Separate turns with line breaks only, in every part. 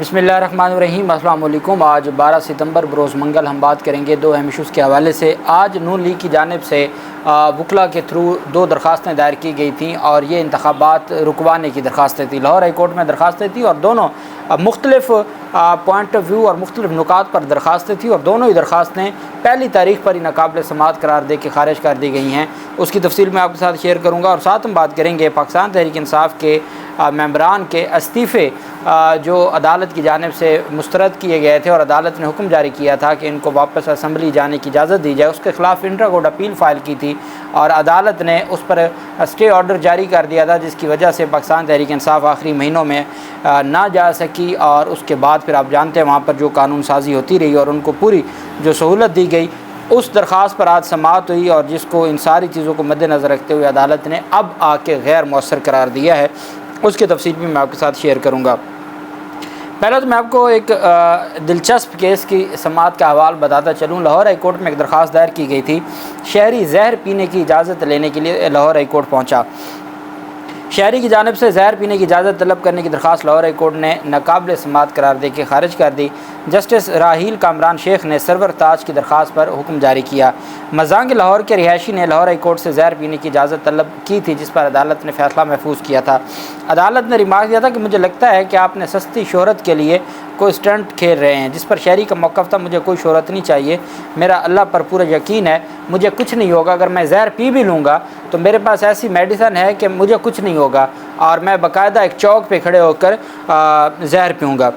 بسم اللہ الرحمن الرحیم۔ السلام علیکم۔ آج 12 ستمبر بروز منگل ہم بات کریں گے دو اہم ایشوز کے حوالے سے۔ آج نون لیگ کی جانب سے وکلاء کے تھرو دو درخواستیں دائر کی گئی تھیں اور یہ انتخابات رکوانے کی درخواستیں تھیں۔ لاہور ہائی کورٹ میں درخواستیں تھیں اور دونوں مختلف پوائنٹ آف ویو اور مختلف نکات پر درخواستیں تھیں اور دونوں ہی درخواستیں پہلی تاریخ پر ہی ناقابل سماعت قرار دے کے خارج کر دی گئی ہیں۔ اس کی تفصیل میں آپ کے ساتھ شیئر کروں گا اور ساتھ ہم بات کریں گے پاکستان تحریک انصاف کے ممبران کے استعفے جو عدالت کی جانب سے مسترد کیے گئے تھے اور عدالت نے حکم جاری کیا تھا کہ ان کو واپس اسمبلی جانے کی اجازت دی جائے، اس کے خلاف انٹرا کورٹ اپیل فائل کی تھی اور عدالت نے اس پر اسٹے آرڈر جاری کر دیا تھا، جس کی وجہ سے پاکستان تحریک انصاف آخری مہینوں میں نہ جا سکی اور اس کے بعد پھر آپ جانتے ہیں وہاں پر جو قانون سازی ہوتی رہی اور ان کو پوری جو سہولت دی گئی۔ اس درخواست پر آج سماعت ہوئی اور جس کو ان ساری چیزوں کو مد نظر رکھتے ہوئے عدالت نے اب آ کے غیر مؤثر قرار دیا ہے۔ اس کی تفصیل بھی میں آپ کے ساتھ شیئر کروں گا۔ پہلے تو میں آپ کو ایک دلچسپ کیس کی سماعت کا حوال بتاتا چلوں۔ لاہور ہائی کورٹ میں ایک درخواست دائر کی گئی تھی۔ شہری زہر پینے کی اجازت لینے کے لیے لاہور ہائی کورٹ پہنچا۔ شہری کی جانب سے زہر پینے کی اجازت طلب کرنے کی درخواست لاہور ہائی کورٹ نے ناقابل سماعت قرار دے کے خارج کر دی۔ جسٹس راحیل کامران شیخ نے سرور تاج کی درخواست پر حکم جاری کیا۔ مزانگ لاہور کے رہائشی نے لاہور ہائی کورٹ سے زہر پینے کی اجازت طلب کی تھی، جس پر عدالت نے فیصلہ محفوظ کیا تھا۔ عدالت نے ریمارک دیا تھا کہ مجھے لگتا ہے کہ آپ نے سستی شہرت کے لیے کوئی اسٹنٹ کھیل رہے ہیں، جس پر شہری کا موقف تھا مجھے کوئی شہرت نہیں چاہیے، میرا اللہ پر پورا یقین ہے مجھے کچھ نہیں ہوگا، اگر میں زہر پی بھی لوں گا تو میرے پاس ایسی میڈیسن ہے کہ مجھے کچھ نہیں ہوگا اور میں باقاعدہ ایک چوک پہ کھڑے ہو کر زہر پیوں گا۔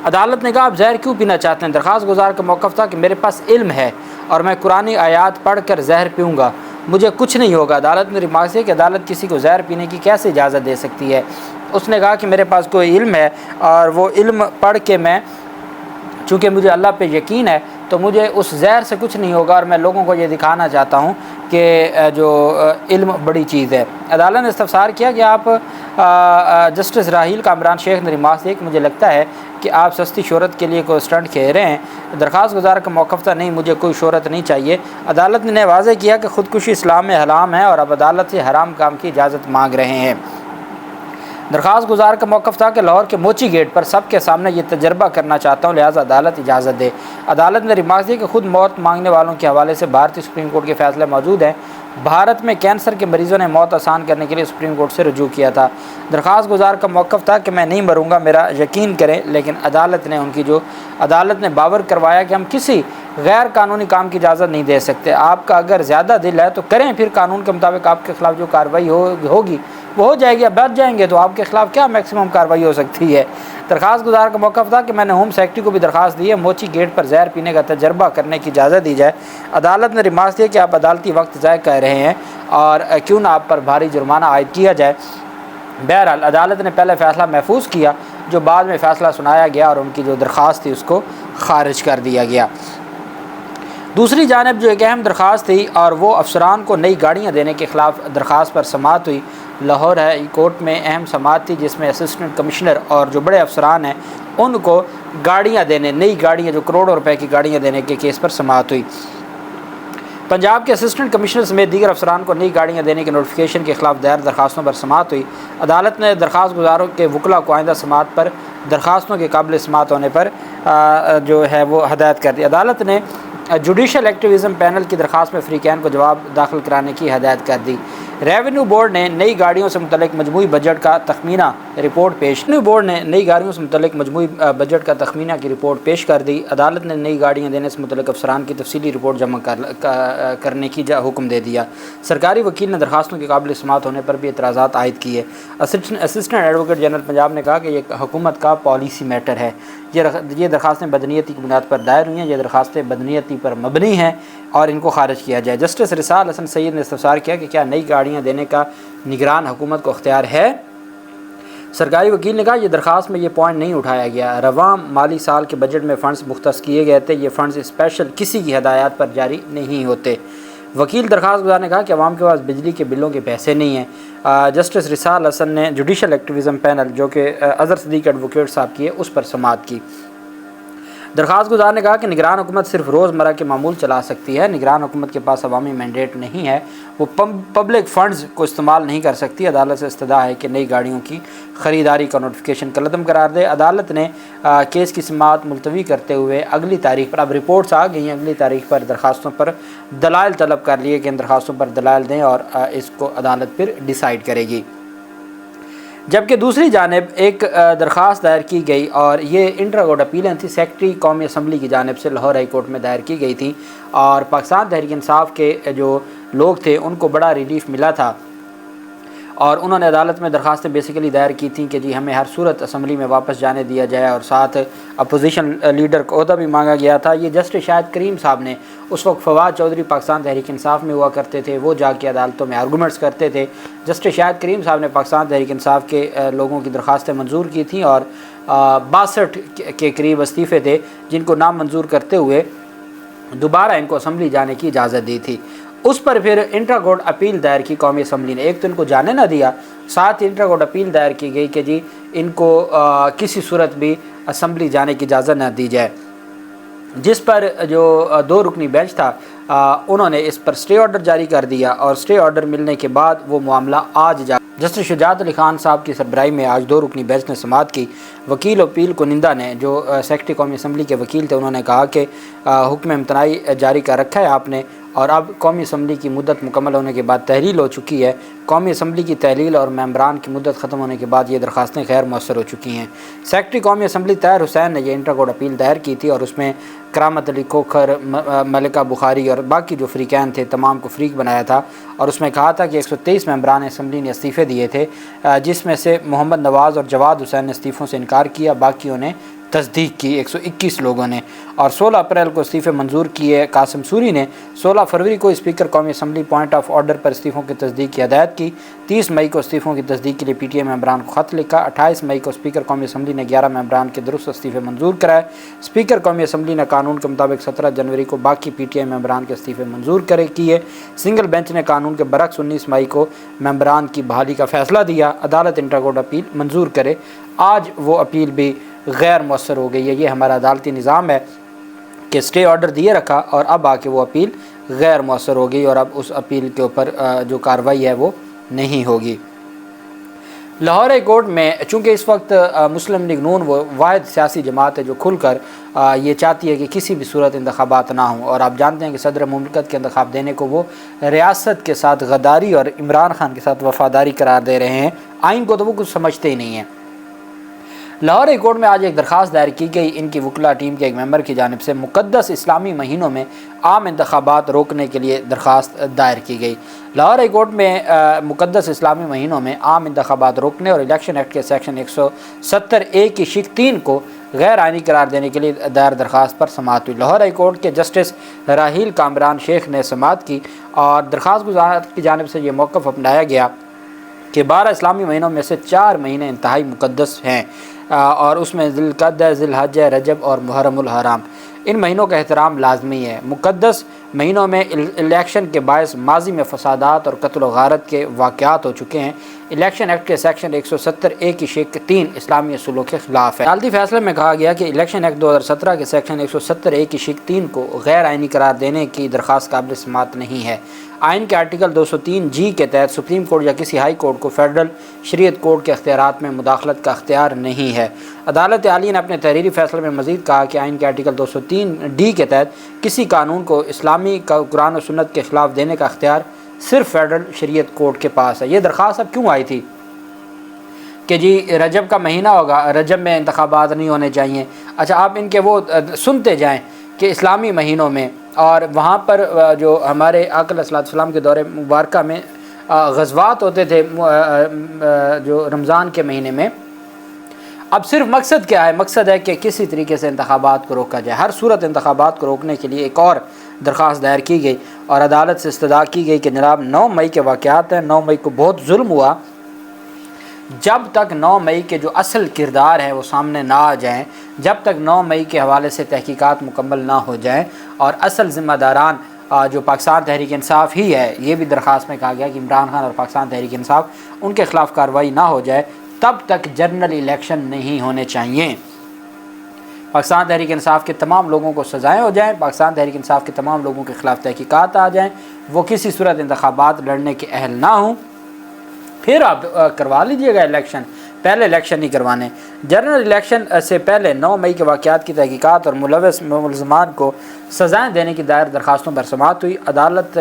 عدالت نے کہا آپ زہر کیوں پینا چاہتے ہیں؟ درخواست گزار کا موقف تھا کہ میرے پاس علم ہے اور میں قرآنی آیات پڑھ کر زہر پیوں گا، مجھے کچھ نہیں ہوگا۔ عدالت نے ریمارک کیا کہ عدالت کسی کو زہر پینے کی کیسے اجازت دے سکتی ہے؟ اس نے کہا کہ میرے پاس کوئی علم ہے اور وہ علم پڑھ کے میں چونکہ مجھے اللہ پہ یقین ہے تو مجھے اس زہر سے کچھ نہیں ہوگا اور میں لوگوں کو یہ دکھانا چاہتا ہوں کہ جو علم بڑی چیز ہے۔ عدالت نے استفسار کیا کہ آپ جسٹس راحیل کامران شیخ نے ریمارک دیا کہ مجھے لگتا ہے کہ آپ سستی شہرت کے لیے کوئی اسٹنٹ کھیل رہے ہیں۔ درخواست گزار کا موقف تھا نہیں مجھے کوئی شہرت نہیں چاہیے۔ عدالت نے واضح کیا کہ خودکشی اسلام میں حرام ہے اور اب عدالت سے حرام کام کی اجازت مانگ رہے ہیں۔ درخواست گزار کا موقف تھا کہ لاہور کے موچی گیٹ پر سب کے سامنے یہ تجربہ کرنا چاہتا ہوں، لہٰذا عدالت اجازت دے۔ عدالت نے ریمارک دی کہ خود موت مانگنے والوں کے حوالے سے بھارتی سپریم کورٹ کے فیصلے موجود ہیں۔ بھارت میں کینسر کے مریضوں نے موت آسان کرنے کے لیے سپریم کورٹ سے رجوع کیا تھا۔ درخواست گزار کا موقف تھا کہ میں نہیں مروں گا، میرا یقین کریں، لیکن عدالت نے باور کروایا کہ ہم کسی غیر قانونی کام کی اجازت نہیں دے سکتے۔ آپ کا اگر زیادہ دل ہے تو کریں، پھر قانون کے مطابق آپ کے خلاف جو کارروائی ہوگی وہ ہو جائے گی، اب بچ جائیں گے تو آپ کے خلاف کیا میکسیمم کارروائی ہو سکتی ہے۔ درخواست گزار کا موقف تھا کہ میں نے ہوم سیکرٹری کو بھی درخواست دی ہے موچی گیٹ پر زہر پینے کا تجربہ کرنے کی اجازت دی جائے۔ عدالت نے ریمارک دیا کہ آپ عدالتی وقت ضائع کر رہے ہیں اور کیوں نہ آپ پر بھاری جرمانہ عائد کیا جائے۔ بہرحال عدالت نے پہلے فیصلہ محفوظ کیا، جو بعد میں فیصلہ سنایا گیا اور ان کی جو درخواست تھی اس کو خارج کر دیا گیا۔ دوسری جانب جو ایک اہم درخواست تھی اور وہ افسران کو نئی گاڑیاں دینے کے خلاف درخواست پر سماعت ہوئی۔ لاہور ہائی کورٹ میں اہم سماعت تھی جس میں اسسٹنٹ کمشنر اور جو بڑے افسران ہیں ان کو گاڑیاں دینے، نئی گاڑیاں جو کروڑوں روپے کی گاڑیاں دینے کے کیس پر سماعت ہوئی۔ پنجاب کے اسسٹنٹ کمشنر سمیت دیگر افسران کو نئی گاڑیاں دینے کے نوٹیفیکیشن کے خلاف دائر درخواستوں پر سماعت ہوئی۔ عدالت نے درخواست گزاروں کے وکلاء کو آئندہ سماعت پر درخواستوں کے قابل سماعت ہونے پر جو ہے وہ ہدایت کر دی۔ عدالت نے جوڈیشل ایکٹیویزم پینل کی درخواست میں فریقین کو جواب داخل کرانے کی ہدایت کر دی۔ ریونیو بورڈ نے نئی گاڑیوں سے متعلق مجموعی بجٹ کا تخمینہ رپورٹ پیش کر دی۔ عدالت نے نئی گاڑیاں دینے سے متعلق افسران کی تفصیلی رپورٹ جمع کرنے کی حکم دے دیا۔ سرکاری وکیل نے درخواستوں کے قابل سماعت ہونے پر بھی اعتراضات عائد کیے۔ اسسٹنٹ ایڈوکیٹ جنرل پنجاب نے کہا کہ یہ حکومت کا پالیسی میٹر ہے، یہ درخواستیں بدنیتی کی بنیاد پر دائر ہوئی ہیں، یہ درخواستیں بدنیتی پر مبنی ہیں اور ان کو خارج کیا جائے۔ جسٹس رسال حسن سید نے استفسار کیا کہ کیا نئی گاڑیاں دینے کا نگران حکومت کو اختیار ہے؟ سرکاری وکیل نے کہا یہ درخواست میں یہ پوائنٹ نہیں اٹھایا گیا، رواں مالی سال کے بجٹ میں فنڈز مختص کیے گئے تھے، یہ فنڈز اسپیشل کسی کی ہدایات پر جاری نہیں ہوتے۔ وکیل درخواست گزار نے کہا کہ عوام کے پاس بجلی کے بلوں کے پیسے نہیں ہیں۔ جسٹس رسال حسن نے جوڈیشل ایکٹیویزم پینل جو کہ اظہر صدیق ایڈوکیٹ صاحب کی ہے اس پر سماعت کی۔ درخواست گزار نے کہا کہ نگران حکومت صرف روزمرہ کے معمول چلا سکتی ہے، نگران حکومت کے پاس عوامی مینڈیٹ نہیں ہے، وہ پبلک فنڈز کو استعمال نہیں کر سکتی۔ عدالت سے استدعا ہے کہ نئی گاڑیوں کی خریداری کا نوٹیفیکیشن کالعدم قرار دے۔ عدالت نے کیس کی سماعت ملتوی کرتے ہوئے اگلی تاریخ پر، اب رپورٹس آ گئی ہیں، اگلی تاریخ پر درخواستوں پر دلائل طلب کر لیے کہ ان درخواستوں پر دلائل دیں اور اس کو عدالت پھر ڈیسائیڈ کرے گی۔ جبکہ دوسری جانب ایک درخواست دائر کی گئی اور یہ انٹرا کورٹ اپیلیں تھیں، سیکرٹری قومی اسمبلی کی جانب سے لاہور ہائی کورٹ میں دائر کی گئی تھی، اور پاکستان تحریک انصاف کے جو لوگ تھے ان کو بڑا ریلیف ملا تھا، اور انہوں نے عدالت میں درخواستیں بیسیکلی دائر کی تھیں کہ جی ہمیں ہر صورت اسمبلی میں واپس جانے دیا جائے، اور ساتھ اپوزیشن لیڈر کا عہدہ بھی مانگا گیا تھا۔ یہ جسٹس شاہد کریم صاحب نے، اس وقت فواد چودھری پاکستان تحریک انصاف میں ہوا کرتے تھے، وہ جا کے عدالتوں میں آرگومنٹس کرتے تھے۔ جسٹس شاہد کریم صاحب نے پاکستان تحریک انصاف کے لوگوں کی درخواستیں منظور کی تھیں، اور 62 کے قریب استعفے تھے جن کو نامنظور کرتے ہوئے دوبارہ ان کو اسمبلی جانے کی اجازت دی تھی۔ اس پر پھر انٹرا کورٹ اپیل دائر کی قومی اسمبلی نے، ایک تو ان کو جانے نہ دیا، ساتھ ہی انٹرا کورٹ اپیل دائر کی گئی کہ جی ان کو کسی صورت بھی اسمبلی جانے کی اجازت نہ دی جائے، جس پر جو 2 رکنی بینچ تھا انہوں نے اس پر سٹے آرڈر جاری کر دیا، اور سٹے آرڈر ملنے کے بعد وہ معاملہ آج جسٹس شجاعت علی خان صاحب کی سربراہی میں آج 2 رکنی بینچ نے سماعت کی۔ وکیل اپیل کنندہ نے، جو سیکرٹری قومی اسمبلی کے وکیل تھے، انہوں نے کہا کہ حکم امتناعی جاری کر رکھا ہے آپ نے، اور اب قومی اسمبلی کی مدت مکمل ہونے کے بعد تحلیل ہو چکی ہے، قومی اسمبلی کی تحلیل اور ممبران کی مدت ختم ہونے کے بعد یہ درخواستیں غیر مؤثر ہو چکی ہیں۔ سیکرٹری قومی اسمبلی طاہر حسین نے یہ انٹرا کورٹ اپیل دائر کی تھی، اور اس میں کرامت علی کھوکھر، ملکہ بخاری اور باقی جو فریقین تھے تمام کو فریق بنایا تھا، اور اس میں کہا تھا کہ 123 ممبران اسمبلی نے استعفے دیے تھے، جس میں سے محمد نواز اور جواد حسین نے استعفوں سے انکار کیا، باقیوں نے تصدیق کی، 121 لوگوں نے، اور 16 اپریل کو استعفے منظور کیے۔ قاسم سوری نے 16 فروری کو اسپیکر قومی اسمبلی پوائنٹ آف آرڈر پر استعفوں کی تصدیق کی ہدایت کی۔ 30 مئی کو استعفوں کی تصدیق کے لیے پی ٹی آئی ممبران کو خط لکھا۔ 28 مئی کو اسپیکر قومی اسمبلی نے 11 ممبران کے درست استعفے منظور کرائے۔ اسپیکر قومی اسمبلی نے قانون کے مطابق 17 جنوری کو باقی پی ٹی آئی ممبران کے استعفے منظور کیے۔ سنگل بینچ نے قانون کے برعکس 19 مئی کو ممبران کی بحالی کا فیصلہ دیا۔ عدالت انٹرا کورٹ اپیل منظور کرے، آج وہ اپیل بھی غیر مؤثر ہو گئی ہے۔ یہ ہمارا عدالتی نظام ہے کہ سٹے آرڈر دیے رکھا اور اب آ کے وہ اپیل غیر مؤثر ہو گئی، اور اب اس اپیل کے اوپر جو کارروائی ہے وہ نہیں ہوگی۔ لاہور ہائی کورٹ میں چونکہ اس وقت مسلم لیگ نون وہ واحد سیاسی جماعت ہے جو کھل کر یہ چاہتی ہے کہ کسی بھی صورت انتخابات نہ ہوں، اور آپ جانتے ہیں کہ صدر مملکت کے انتخاب دینے کو وہ ریاست کے ساتھ غداری اور عمران خان کے ساتھ وفاداری قرار دے رہے ہیں۔ آئین کو تو وہ کچھ سمجھتے ہی نہیں ہیں۔ لاہور ہائی کورٹ میں آج ایک درخواست دائر کی گئی، ان کی وکلا ٹیم کے ایک ممبر کی جانب سے مقدس اسلامی مہینوں میں عام انتخابات روکنے کے لیے درخواست دائر کی گئی۔ لاہور ہائی کورٹ میں مقدس اسلامی مہینوں میں عام انتخابات روکنے اور الیکشن ایکٹ کے سیکشن 170A کی شق 3 کو غیر آئینی قرار دینے کے لیے دائر درخواست پر سماعت ہوئی۔ لاہور ہائی کورٹ کے جسٹس راحیل کامران شیخ نے سماعت کی، اور درخواست گزار کی جانب سے یہ موقف اپنایا گیا کہ 12 اسلامی مہینوں میں سے 4 مہینے انتہائی مقدس ہیں، اور اس میں ذی القعدہ، ذی الحجہ، رجب اور محرم الحرام۔ ان مہینوں کا احترام لازمی ہے۔ مقدس مہینوں میں الیکشن کے باعث ماضی میں فسادات اور قتل و غارت کے واقعات ہو چکے ہیں۔ الیکشن ایکٹ کے سیکشن 170A کی شق 3 اسلامی اصولوں کے خلاف ہے۔ عدالتی فیصلے میں کہا گیا کہ الیکشن ایکٹ 2017 کے سیکشن 170A کی شق 3 کو غیر آئینی قرار دینے کی درخواست قابل سماعت نہیں ہے۔ آئین کے آرٹیکل 203G کے تحت سپریم کورٹ یا کسی ہائی کورٹ کو فیڈرل شریعت کورٹ کے اختیارات میں مداخلت کا اختیار نہیں ہے۔ عدالت عالیہ نے اپنے تحریری فیصلے میں مزید کہا کہ آئین کے آرٹیکل 203D کے تحت کسی قانون کو اسلامی قرآن و سنت کے خلاف دینے کا اختیار صرف فیڈرل شریعت کورٹ کے پاس ہے۔ یہ درخواست اب کیوں آئی تھی کہ جی رجب کا مہینہ ہوگا، رجب میں انتخابات نہیں ہونے چاہیے؟ اچھا آپ ان کے وہ سنتے جائیں کہ اسلامی مہینوں میں، اور وہاں پر جو ہمارے آقا علیہ السلام کے دور مبارکہ میں غزوات ہوتے تھے جو رمضان کے مہینے میں، اب صرف مقصد کیا ہے؟ مقصد ہے کہ کسی طریقے سے انتخابات کو روکا جائے۔ ہر صورت انتخابات کو روکنے کے لیے ایک اور درخواست دائر کی گئی، اور عدالت سے استدعا کی گئی کہ جناب 9 مئی کے واقعات ہیں، 9 مئی کو بہت ظلم ہوا، جب تک 9 مئی کے جو اصل کردار ہیں وہ سامنے نہ آ جائیں، جب تک 9 مئی کے حوالے سے تحقیقات مکمل نہ ہو جائیں، اور اصل ذمہ داران جو پاکستان تحریک انصاف ہی ہے، یہ بھی درخواست میں کہا گیا کہ عمران خان اور پاکستان تحریک انصاف، ان کے خلاف کارروائی نہ ہو جائے، تب تک جنرل الیکشن نہیں ہونے چاہیے۔ پاکستان تحریک انصاف کے تمام لوگوں کو سزائیں ہو جائیں، پاکستان تحریک انصاف کے تمام لوگوں کے خلاف تحقیقات آ جائیں، وہ کسی صورت انتخابات لڑنے کے اہل نہ ہوں، پھر آپ کروا لیجئے گا الیکشن، پہلے الیکشن نہیں کروانے۔ جنرل الیکشن سے پہلے 9 مئی کے واقعات کی تحقیقات اور ملوث ملزمان کو سزائیں دینے کی دائر درخواستوں پر سماعت ہوئی۔ عدالت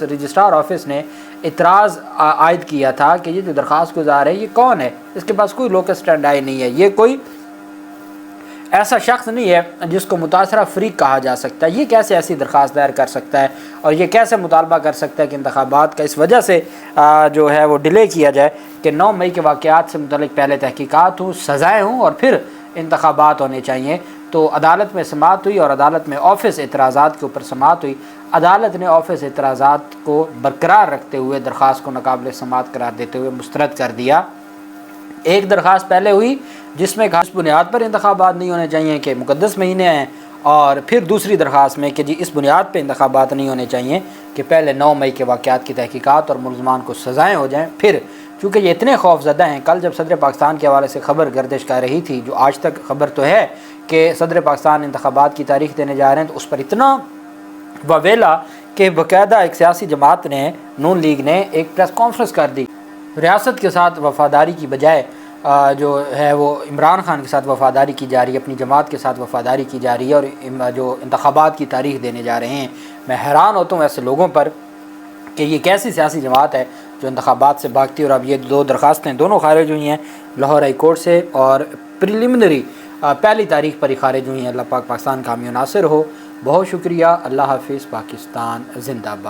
رجسٹرار آفس نے اعتراض عائد کیا تھا کہ یہ جو درخواست گزار ہے یہ کون ہے، اس کے پاس کوئی لوکس اسٹینڈائی نہیں ہے، یہ کوئی ایسا شخص نہیں ہے جس کو متاثرہ فریق کہا جا سکتا ہے، یہ کیسے ایسی درخواست دائر کر سکتا ہے اور یہ کیسے مطالبہ کر سکتا ہے کہ انتخابات کا اس وجہ سے جو ہے وہ ڈیلے کیا جائے کہ 9 مئی کے واقعات سے متعلق پہلے تحقیقات ہوں، سزائیں ہوں اور پھر انتخابات ہونے چاہیے۔ تو عدالت میں سماعت ہوئی اور عدالت میں آفس اعتراضات کے اوپر سماعت ہوئی۔ عدالت نے آفس اعتراضات کو برقرار رکھتے ہوئے درخواست کو ناقابل سماعت قرار دیتے ہوئے مسترد کر دیا۔ ایک درخواست پہلے ہوئی جس میں اس بنیاد پر انتخابات نہیں ہونے چاہیے کہ مقدس مہینے ہیں، اور پھر دوسری درخواست میں کہ جی اس بنیاد پہ انتخابات نہیں ہونے چاہیے کہ پہلے 9 مئی کے واقعات کی تحقیقات اور ملزمان کو سزائیں ہو جائیں۔ پھر چونکہ یہ اتنے خوف زدہ ہیں، کل جب صدر پاکستان کے حوالے سے خبر گردش کر رہی تھی، جو آج تک خبر تو ہے کہ صدر پاکستان انتخابات کی تاریخ دینے جا رہے ہیں، تو اس پر اتنا وویلا کہ باقاعدہ ایک سیاسی جماعت نے، نون لیگ نے ایک پریس کانفرنس کر دی۔ ریاست کے ساتھ وفاداری کی بجائے جو ہے وہ عمران خان کے ساتھ وفاداری کی جا رہی ہے، اپنی جماعت کے ساتھ وفاداری کی جا رہی ہے، اور جو انتخابات کی تاریخ دینے جا رہے ہیں۔ میں حیران ہوتا ہوں ایسے لوگوں پر کہ یہ کیسی سیاسی جماعت ہے جو انتخابات سے بھاگتی ہے۔ اور اب یہ 2 درخواستیں دونوں خارج ہوئی ہیں لاہور ہائی کورٹ سے، اور پریلیمنری پہلی تاریخ پر ہی خارج ہوئی ہیں۔ اللہ پاک پاکستان کا حامی و ناصر ہو۔ بہت شکریہ۔ اللہ حافظ۔ پاکستان زندہ باد۔